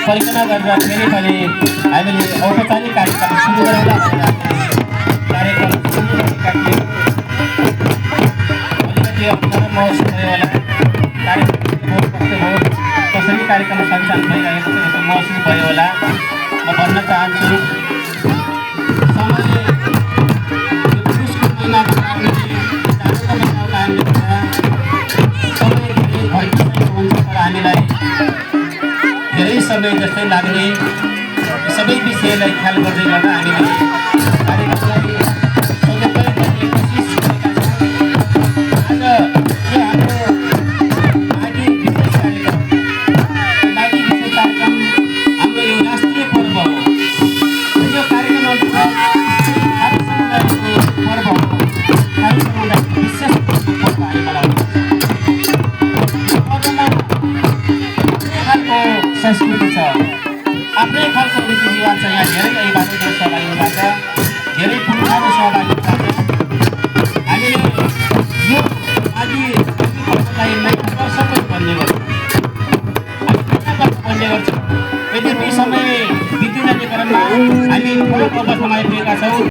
परिक्रमा गरेर फेरि पनि हामीले औपचारिक कार्यक्रम सुरु गरौँला भनेर कार्यक्रम सुरु गरेका थियौँ। अलिकति अप्ठ्यारो महसुस भयो होला, कार्यक्रम कस्तो हो, कसरी कार्यक्रम सञ्चालन भइरहेको छ जस्तो महसुस भयो होला। म भन्न चाहन्छु समय यो पुसको महिनाको कारणले जाडोको महिनाको कारणले गर्दा समय धेरै भइसकेको हुन्छ, तर हामीलाई धेरै समय जस्तै लाग्ने सबै विषयलाई ख्याल गर्दै गर्दा हामीले कार्यक्रमलाई सदुपयोग गर्ने कोसिस गरेका छौँ। आज यो हाम्रो माघी विशेष कार्यक्रम हाम्रो यो राष्ट्रिय पर्व हो। यो कार्यक्रम अन्तर्गत थारू समुदायको पर्व हो, थारू समुदायको विशेष पर्व हामी मनाउँछौँ। संस्कृति छ, आफ्नै खालको रीतिरिवाज छ। यहाँ धेरै अभिभावकहरू सहभागी हुनुहुन्छ, धेरै पुरुषहरू सहभागी हुनुहुन्छ। हामीले यो आदि पर्वलाई नयाँ वर्षको भन्ने गर्छौँ, हामी नयाँ वर्ष भन्ने गर्छौँ। यद्यपि समय बितिँदै क्रममा हामी फरक अवस्थामा आइपुगेका छौँ।